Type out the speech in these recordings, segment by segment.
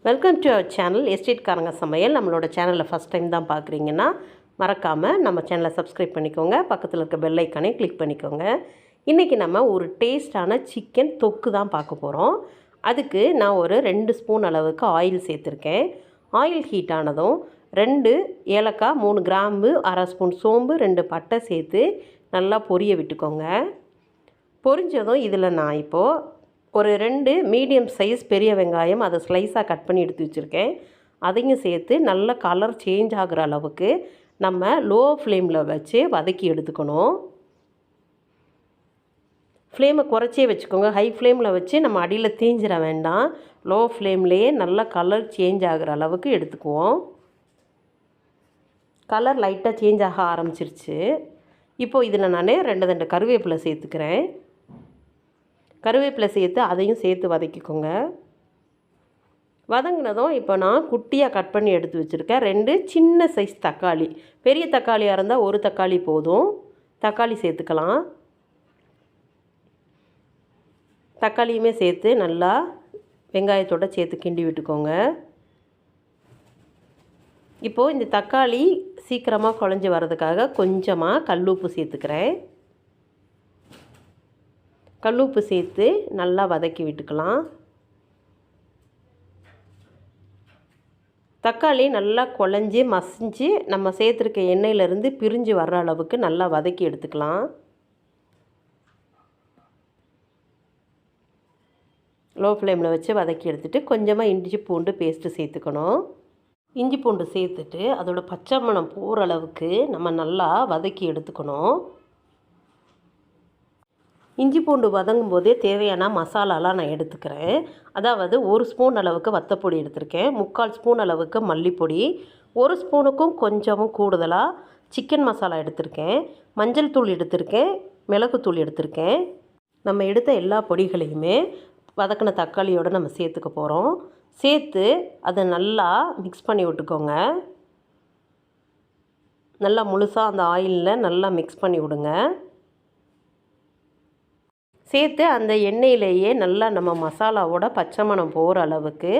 Welcome to our channel எஸ்டேட்காரங்க சமையல். நம்மளோட சேனலில் ஃபஸ்ட் டைம் தான் பார்க்குறீங்கன்னா மறக்காமல் நம்ம சேனலை சப்ஸ்கிரைப் பண்ணிக்கோங்க. பக்கத்தில் இருக்க பெல் ஐக்கானே கிளிக் பண்ணிக்கோங்க. இன்றைக்கி நம்ம ஒரு டேஸ்டான சிக்கன் தொக்கு தான் பார்க்க போகிறோம். அதுக்கு நான் ஒரு 2 ஸ்பூன் அளவுக்கு ஆயில் சேர்த்துருக்கேன். ஆயில் ஹீட் ஆனதும் 2 ஏலக்காய், 3 கிராம்பு, அரை ஸ்பூன் சோம்பு, 2 பட்டை சேர்த்து நல்லா பொரிய விட்டுக்கோங்க. பொரிஞ்சதும் இதில் நான் இப்போது ஒரு 2 மீடியம் சைஸ் பெரிய வெங்காயம் அதை ஸ்லைஸாக கட் பண்ணி எடுத்து வச்சுருக்கேன். அதையும் சேர்த்து நல்ல கலர் சேஞ்ச் ஆகிற அளவுக்கு நம்ம லோ ஃப்ளேமில் வச்சு வதக்கி எடுத்துக்கணும். ஃப்ளேமை குறைச்சே வச்சுக்கோங்க. ஹை ஃப்ளேமில் வச்சு நம்ம அடியில் தீஞ்சிட வேண்டாம். லோ ஃப்ளேம்லேயே நல்ல கலர் சேஞ்ச் ஆகிற அளவுக்கு எடுத்துக்குவோம். கலர் லைட்டாக சேஞ்ச் ஆக ஆரம்பிச்சிருச்சு. இப்போது இதில் நான் 2 கருவேப்பிலை சேர்த்துக்கிறேன். கருவேப்பிலை சேர்த்து அதையும் சேர்த்து வதக்கிக்கோங்க. வதங்கினதும் இப்போ நான் குட்டியாக கட் பண்ணி எடுத்து வச்சுருக்கேன் 2 சின்ன சைஸ் தக்காளி. பெரிய தக்காளியாக இருந்தால் ஒரு தக்காளி போதும். தக்காளி சேர்த்துக்கலாம். தக்காளியுமே சேர்த்து நல்லா வெங்காயத்தோடு சேர்த்து கிண்டி விட்டுக்கோங்க. இப்போது இந்த தக்காளி சீக்கிரமாக குழஞ்சி வர்றதுக்காக கொஞ்சமாக கல்லுப்பு சேர்த்துக்கிறேன். கல்லுப்பு சேர்த்து நல்லா வதக்கி விட்டுக்கலாம். தக்காளி நல்லா குழஞ்சி மசிஞ்சு நம்ம சேர்த்துருக்க எண்ணெயிலேருந்து பிரிஞ்சு வர்ற அளவுக்கு நல்லா வதக்கி எடுத்துக்கலாம். லோ ஃப்ளேமில் வச்சு வதக்கி எடுத்துகிட்டு கொஞ்சமாக இஞ்சி பூண்டு பேஸ்ட்டு சேர்த்துக்கணும். இஞ்சி பூண்டு சேர்த்துட்டு அதோட பச்சை மணம் போகிற அளவுக்கு நம்ம நல்லா வதக்கி எடுத்துக்கணும். இஞ்சி பூண்டு வதங்கும் போதே தேவையான மசாலாலாம் நான் எடுத்துக்கிறேன். அதாவது 1 ஸ்பூன் அளவுக்கு வத்தப்பொடி எடுத்திருக்கேன், 3/4 ஸ்பூன் அளவுக்கு மல்லிப்பொடி, 1 ஸ்பூனுக்கும் கொஞ்சமும் கூடுதலாக சிக்கன் மசாலா எடுத்திருக்கேன், மஞ்சள் தூள் எடுத்திருக்கேன், மிளகுத்தூள் எடுத்திருக்கேன். நம்ம எடுத்த எல்லா பொடிகளையுமே வதக்கின தக்காளியோடு நம்ம சேர்த்துக்க போகிறோம். சேர்த்து அதை நல்லா மிக்ஸ் பண்ணி விட்டுக்கோங்க. நல்லா முழுசாக அந்த ஆயிலில் நல்லா மிக்ஸ் பண்ணி விடுங்க. சேர்த்து அந்த எண்ணெயிலேயே நல்லா நம்ம மசாலாவோட பச்சை மணம் போகிற அளவுக்கு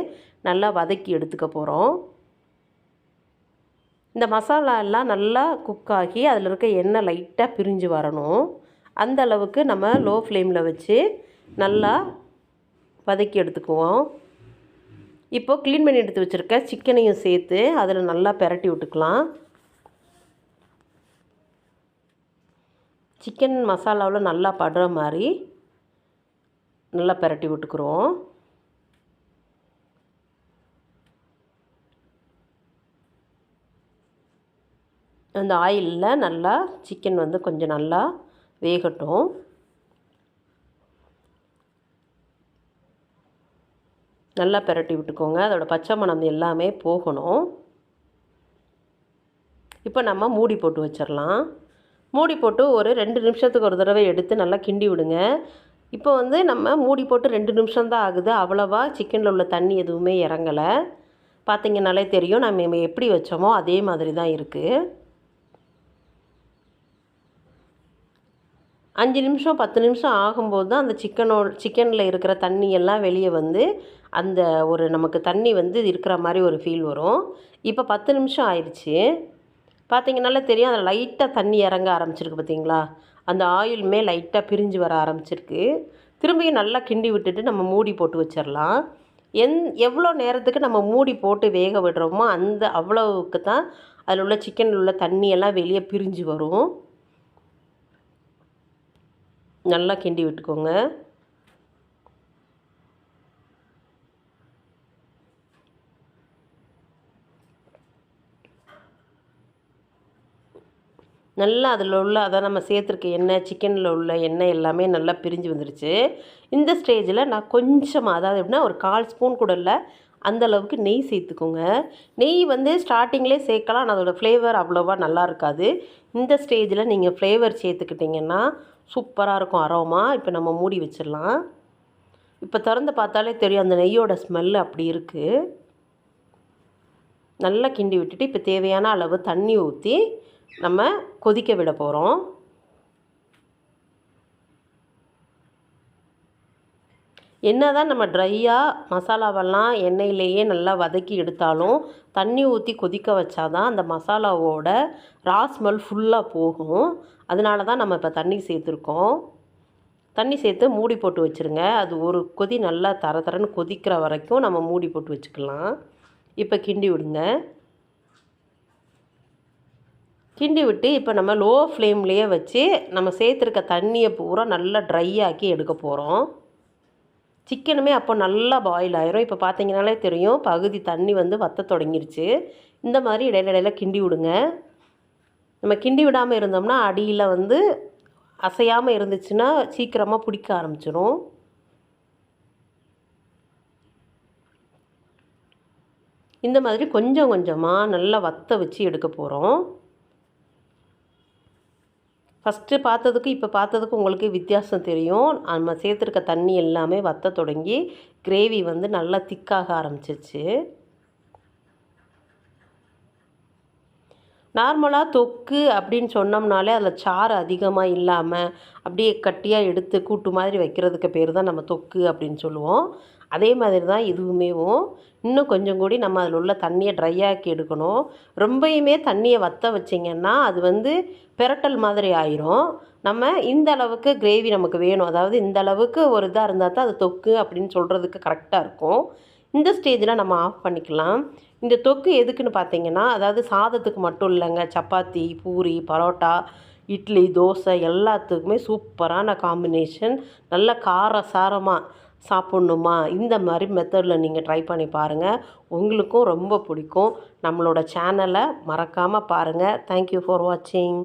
நல்லா வதக்கி எடுத்துக்க போகிறோம். இந்த மசாலா எல்லாம் நல்லா குக் ஆகி அதில் இருக்க எண்ணெய் லைட்டாக பிரிஞ்சு வரணும். அந்த அளவுக்கு நம்ம லோ ஃப்ளேமில் வச்சு நல்லா வதக்கி எடுத்துக்குவோம். இப்போது க்ளீன் பண்ணி எடுத்து வச்சுருக்க சிக்கனையும் சேர்த்து அதில் நல்லா பெரட்டி விட்டுக்கலாம். சிக்கன் மசாலாவில் நல்லா படுற மாதிரி நல்லா பெரட்டி விட்டுக்குறோம். அந்த ஆயிலில் நல்லா சிக்கன் வந்து கொஞ்சம் நல்லா வேகட்டும். நல்லா பெரட்டி விட்டுக்கோங்க. அதோட பச்சை மணம் எல்லாமே போகணும். இப்போ நம்ம மூடி போட்டு வச்சிடலாம். மூடி போட்டு ஒரு 2 நிமிஷத்துக்கு ஒரு தடவை எடுத்து நல்லா கிண்டி விடுங்க. இப்போ வந்து நம்ம மூடி போட்டு 2 நிமிஷம் தான் ஆகுது. அவ்வளவா சிக்கனில் உள்ள தண்ணி எதுவுமே இறங்கலை. பார்த்திங்கனாலே தெரியும் நம்ம எப்படி வச்சோமோ அதே மாதிரி தான் இருக்குது. 5 நிமிஷம் 10 நிமிஷம் ஆகும்போது தான் அந்த சிக்கனில் இருக்கிற தண்ணி எல்லாம் வெளியே வந்து அந்த ஒரு நமக்கு தண்ணி வந்து இருக்கிற மாதிரி ஒரு ஃபீல் வரும். இப்போ 10 நிமிஷம் ஆயிடுச்சு. பார்த்திங்கனாலே தெரியும் அதில் லைட்டாக தண்ணி இறங்க ஆரம்பிச்சிருக்கு. பார்த்திங்களா, அந்த ஆயிலுமே லைட்டாக பிரிஞ்சு வர ஆரம்பிச்சிருக்கு. திரும்பியும் நல்லா கிண்டி விட்டுட்டு நம்ம மூடி போட்டு வச்சிடலாம். எவ்வளோ நேரத்துக்கு நம்ம மூடி போட்டு வேக விடுறோமோ அவ்வளவுக்கு தான் அதில் உள்ள சிக்கனில் உள்ள தண்ணியெல்லாம் வெளியே பிரிஞ்சு வரும். நல்லா கிண்டி விட்டுக்கோங்க. நல்லா அதில் உள்ள அதை நம்ம சேர்த்துருக்க எண்ணெய், சிக்கனில் உள்ள எண்ணெய் எல்லாமே நல்லா பிரிஞ்சு வந்துடுச்சு. இந்த ஸ்டேஜில் நான் கொஞ்சமாக, அதாவது எப்படின்னா ஒரு 1/4 ஸ்பூன் கூட இல்லை, அந்தளவுக்கு நெய் சேர்த்துக்கோங்க. நெய் வந்து ஸ்டார்டிங்லேயே சேர்க்கலாம், ஆனால் அதோடய ஃப்ளேவர் அவ்வளோவா நல்லா இருக்காது. இந்த ஸ்டேஜில் நீங்கள் ஃப்ளேவர் சேர்த்துக்கிட்டிங்கன்னா சூப்பராக இருக்கும் அரோமா. இப்போ நம்ம மூடி வச்சிடலாம். இப்போ திறந்து பார்த்தாலே தெரியும் அந்த நெய்யோட ஸ்மெல் அப்படி இருக்குது. நல்லா கிண்டி விட்டுட்டு இப்போ தேவையான அளவு தண்ணி ஊற்றி நம்ம கொதிக்க விட போகிறோம். என்னதான் நம்ம ட்ரையாக மசாலாவெல்லாம் எண்ணெயிலேயே நல்லா வதக்கி எடுத்தாலும் தண்ணி ஊற்றி கொதிக்க வச்சா தான் அந்த மசாலாவோட ரா ஸ்மெல் ஃபுல்லாக போகும். அதனால தான் நம்ம இப்போ தண்ணி சேர்த்துருக்கோம். தண்ணி சேர்த்து மூடி போட்டு வச்சுருங்க. அது ஒரு கொதி நல்லா தர தரன்னு கொதிக்கிற வரைக்கும் நம்ம மூடி போட்டு வச்சுக்கலாம். இப்போ கிண்டி விடுங்க. கிண்டி விட்டு இப்போ நம்ம லோ ஃப்ளேம்லேயே வச்சு நம்ம சேர்த்துருக்க தண்ணியை பூரா நல்லா ட்ரை ஆக்கி எடுக்க போகிறோம். சிக்கனுமே அப்போ நல்லா பாயில் ஆயிரும். இப்போ பார்த்தீங்கனாலே தெரியும் பகுதி தண்ணி வந்து வத்த தொடங்கிருச்சு. இந்த மாதிரி இடையில கிண்டி விடுங்க. நம்ம கிண்டி விடாமல் இருந்தோம்னா அடியில் வந்து அசையாமல் இருந்துச்சுன்னா சீக்கிரமாக பிடிக்க ஆரம்பிச்சிடும். இந்த மாதிரி கொஞ்சம் கொஞ்சமாக நல்லா வத்த வச்சு எடுக்க போகிறோம். ஃபஸ்ட்டு பார்த்ததுக்கு இப்போ பார்த்ததுக்கு உங்களுக்கு வித்தியாசம் தெரியும். நம்ம சேர்த்துருக்க தண்ணி எல்லாமே வத்த தொடங்கி கிரேவி வந்து நல்லா திக்காக ஆரம்பிச்சிருச்சு. நார்மலாக தொக்கு அப்படின்னு சொன்னோம்னாலே அதில் சாறு அதிகமாக இல்லாமல் அப்படியே கட்டியாக எடுத்து கூட்டு மாதிரி வைக்கிறதுக்கு பேர் தான் நம்ம தொக்கு அப்படின்னு சொல்லுவோம். அதே மாதிரி தான் இதுவுமேவும் இன்னும் கொஞ்சம் கூடி நம்ம அதில் உள்ள தண்ணியை ட்ரை ஆக்கி எடுக்கணும். ரொம்பயுமே தண்ணியை வற்ற வச்சிங்கன்னா அது வந்து பிரட்டல் மாதிரி ஆயிரும். நம்ம இந்த அளவுக்கு கிரேவி நமக்கு வேணும். அதாவது இந்த அளவுக்கு ஒரு இதாக இருந்தால் தான் அது தொக்கு அப்படின்னு சொல்கிறதுக்கு கரெக்டாக இருக்கும். இந்த ஸ்டேஜில் நம்ம ஆஃப் பண்ணிக்கலாம். இந்த தொக்கு எதுக்குன்னு பார்த்தீங்கன்னா, அதாவது சாதத்துக்கு மட்டும் இல்லைங்க, சப்பாத்தி, பூரி, பரோட்டா, இட்லி, தோசை எல்லாத்துக்குமே சூப்பரான காம்பினேஷன். நல்ல காரசாரமாக சாப்பிட்ணுமா, இந்த மாதிரி மெத்தடில் நீங்கள் ட்ரை பண்ணி பாருங்கள். உங்களுக்கும் ரொம்ப பிடிக்கும். நம்மளோட சேனலை மறக்காமல் பாருங்கள். தேங்க்யூ ஃபார் வாட்சிங்.